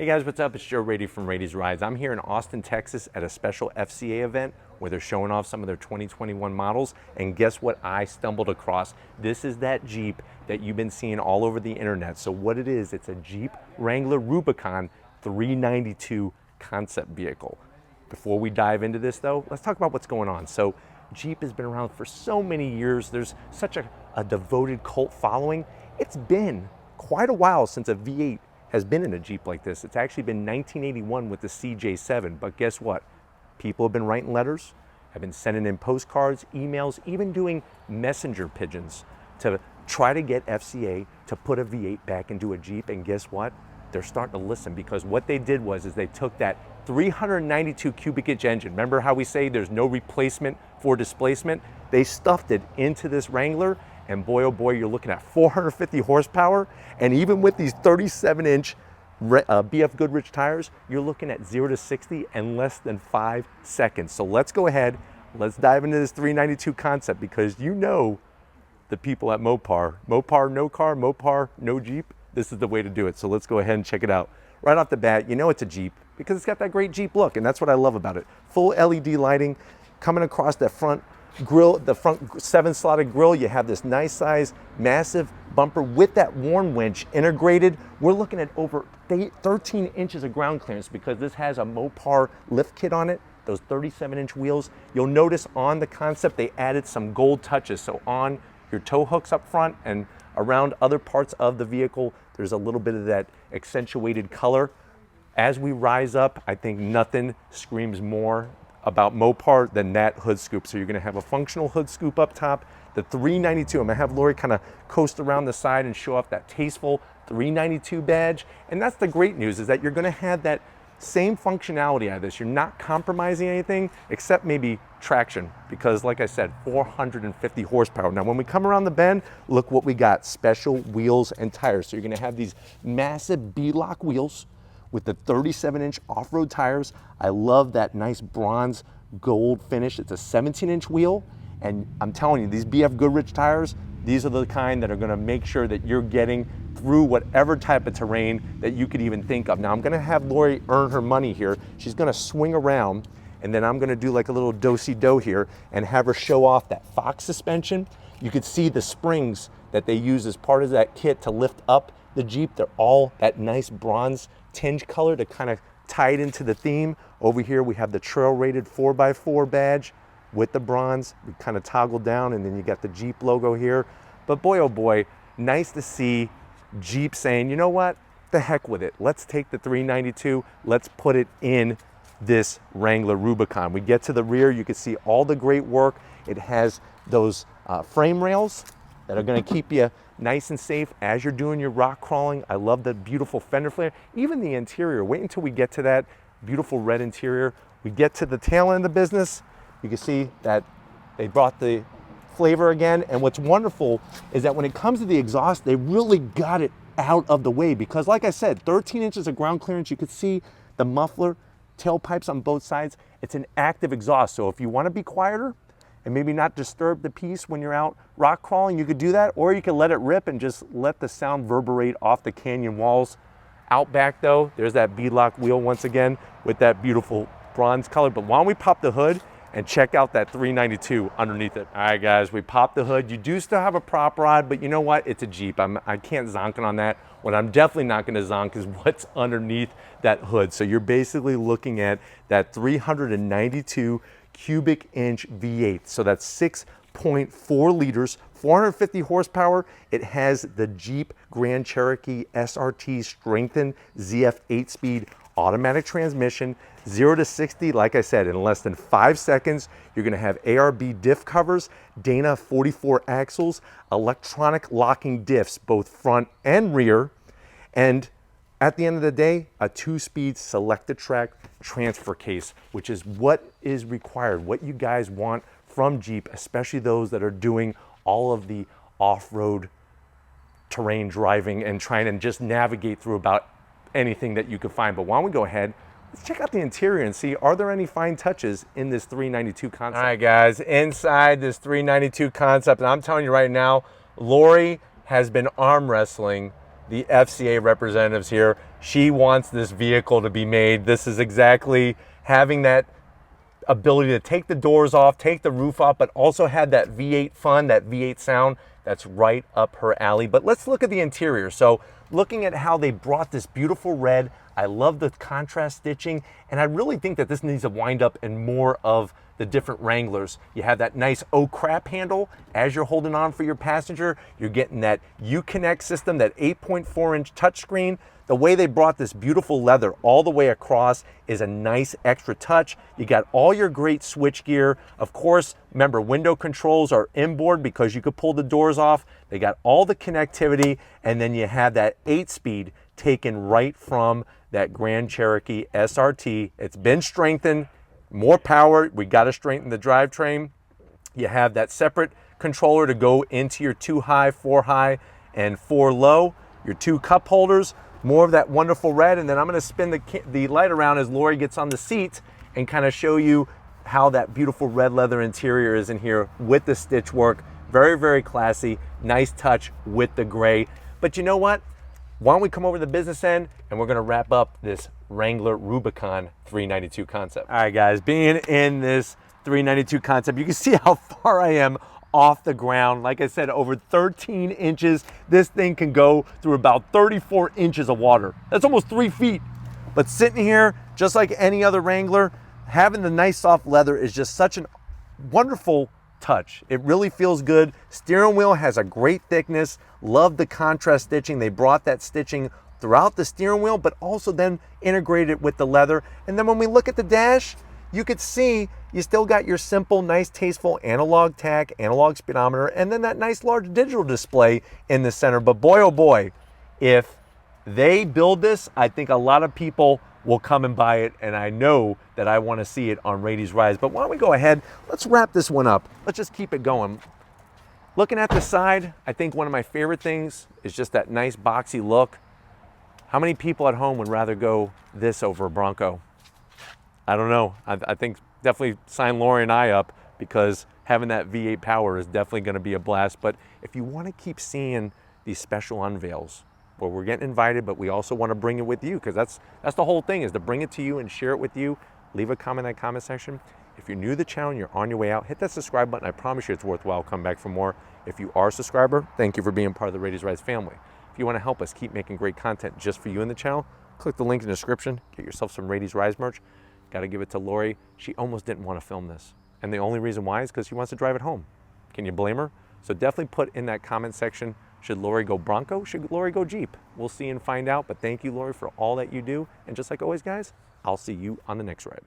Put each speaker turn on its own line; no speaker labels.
Hey guys, what's up? It's Joe Rady from Rady's Rides. I'm here in Austin, Texas at a special FCA event where they're showing off some of their 2021 models. And guess what I stumbled across? This is that Jeep that you've been seeing all over the internet. So what it is, it's a Jeep Wrangler Rubicon 392 concept vehicle. Before we dive into this though, let's talk about what's going on. So Jeep has been around for so many years. There's such a devoted cult following. It's been quite a while since a V8 has been in a Jeep like this. It's actually been 1981 with the CJ7, but guess what? People have been writing letters, have been sending in postcards, emails, even doing messenger pigeons to try to get FCA to put a V8 back into a Jeep, and guess what? They're starting to listen, because what they did was they took that 392 cubic inch engine. Remember how we say there's no replacement for displacement? They stuffed it into this Wrangler, and boy, oh boy, you're looking at 450 horsepower. And even with these 37-inch BF Goodrich tires, you're looking at 0 to 60 in less than 5 seconds. So let's go ahead, let's dive into this 392 concept, because you know the people at Mopar. Mopar no car, Mopar no Jeep. This is the way to do it. So let's go ahead and check it out. Right off the bat, you know it's a Jeep because it's got that great Jeep look, and that's what I love about it. Full LED lighting coming across that front grill, the front 7-slotted grill. You have this nice size, massive bumper with that worn winch integrated. We're looking at over 13 inches of ground clearance because this has a Mopar lift kit on it, those 37-inch wheels. You'll notice on the concept they added some gold touches. So on your tow hooks up front and around other parts of the vehicle, there's a little bit of that accentuated color. As we rise up, I think nothing screams more about Mopar than that hood scoop. So you're gonna have a functional hood scoop up top, the 392. I'm gonna have Lori kind of coast around the side and show off that tasteful 392 badge. And that's the great news, is that you're gonna have that same functionality out of this. You're not compromising anything except maybe traction, because like I said, 450 horsepower. Now when we come around the bend, look what we got: special wheels and tires. So you're gonna have these massive B-lock wheels with the 37-inch off-road tires. I love that nice bronze gold finish. It's a 17-inch wheel, and I'm telling you, these BF Goodrich tires, these are the kind that are gonna make sure that you're getting through whatever type of terrain that you could even think of. Now I'm gonna have Lori earn her money here. She's gonna swing around, and then I'm gonna do like a little do-si-do here and have her show off that Fox suspension. You could see the springs that they use as part of that kit to lift up the Jeep. They're all that nice bronze tinge color to kind of tie it into the theme. Over here we have the trail rated 4x4 badge with the bronze. We kind of toggle down, and then you got the Jeep logo here. But boy, oh boy, nice to see Jeep saying, you know what, the heck with it. Let's take the 392, let's put it in this Wrangler Rubicon. We get to the rear, you can see all the great work. It has those frame rails that are gonna keep you nice and safe as you're doing your rock crawling. I love the beautiful fender flare. Even the interior, wait until we get to that beautiful red interior. We get to the tail end of the business, you can see that they brought the flavor again. And what's wonderful is that when it comes to the exhaust, they really got it out of the way, because like I said, 13 inches of ground clearance. You could see the muffler, tailpipes on both sides. It's an active exhaust. So if you want to be quieter and maybe not disturb the peace when you're out rock crawling, you could do that, or you could let it rip and just let the sound reverberate off the canyon walls. Out back though, there's that beadlock wheel once again with that beautiful bronze color. But why don't we pop the hood and check out that 392 underneath it. All right guys, we popped the hood. You do still have a prop rod, but you know what? It's a Jeep. I can't zonk it on that. What I'm definitely not gonna zonk is what's underneath that hood. So you're basically looking at that 392 cubic inch V8. So that's 6.4 liters, 450 horsepower. It has the Jeep Grand Cherokee SRT strengthened ZF 8-speed automatic transmission. 0 to 60, like I said, in less than 5 seconds. You're gonna have ARB diff covers, Dana 44 axles, electronic locking diffs, both front and rear. And at the end of the day, a 2-speed select-a-track transfer case, which is what is required, what you guys want from Jeep, especially those that are doing all of the off-road terrain driving and trying to just navigate through about anything that you could find. But why don't we go ahead, let's check out the interior and see, are there any fine touches in this 392 concept? All right guys, inside this 392 concept, and I'm telling you right now, Lori has been arm wrestling the FCA representatives here. She wants this vehicle to be made. This is exactly having that ability to take the doors off, take the roof off, but also have that V8 fun, that V8 sound. That's right up her alley. But let's look at the interior. So looking at how they brought this beautiful red, I love the contrast stitching, and I really think that this needs to wind up in more of the different Wranglers. You have that nice oh crap handle as you're holding on for your passenger. You're getting that Uconnect system, that 8.4-inch touchscreen. The way they brought this beautiful leather all the way across is a nice extra touch. You got all your great switch gear. Of course, remember, window controls are inboard because you could pull the doors off. They got all the connectivity, and then you have that 8-speed taken right from that Grand Cherokee SRT. It's been strengthened, more power. We got to strengthen the drivetrain. You have that separate controller to go into your 2 high, 4 high, and 4 low, your 2 cup holders. More of that wonderful red, and then I'm going to spin the light around as Lori gets on the seat and kind of show you how that beautiful red leather interior is in here with the stitch work. Very, very classy, nice touch with the gray. But you know what? Why don't we come over to the business end and we're going to wrap up this Wrangler Rubicon 392 concept. All right, guys, being in this 392 concept, you can see how far I am off the ground. Like I said, over 13 inches. This thing can go through about 34 inches of water. That's almost 3 feet. But sitting here, just like any other Wrangler, having the nice soft leather is just such a wonderful touch. It really feels good. Steering wheel has a great thickness. Love the contrast stitching. They brought that stitching throughout the steering wheel, but also then integrated it with the leather. And then when we look at the dash, you could see you still got your simple, nice, tasteful analog tach, analog speedometer, and then that nice large digital display in the center. But boy, oh boy, if they build this, I think a lot of people will come and buy it, and I know that I want to see it on Rady's Rise. But why don't we go ahead, let's wrap this one up. Let's just keep it going. Looking at the side, I think one of my favorite things is just that nice boxy look. How many people at home would rather go this over a Bronco? I don't know. I think definitely sign Lori and I up, because having that V8 power is definitely going to be a blast. But if you want to keep seeing these special unveils where we're getting invited, but we also want to bring it with you, because that's the whole thing, is to bring it to you and share it with you. Leave a comment in that comment section. If you're new to the channel and you're on your way out, hit that subscribe button. I promise you it's worthwhile. Come back for more. If you are a subscriber, thank you for being part of the Rady's Rise family. If you want to help us keep making great content just for you in the channel, click the link in the description. Get yourself some Rady's Rise merch. Got to give it to Lori. She almost didn't want to film this. And the only reason why is because she wants to drive it home. Can you blame her? So definitely put in that comment section, should Lori go Bronco? Should Lori go Jeep? We'll see and find out. But thank you, Lori, for all that you do. And just like always, guys, I'll see you on the next ride.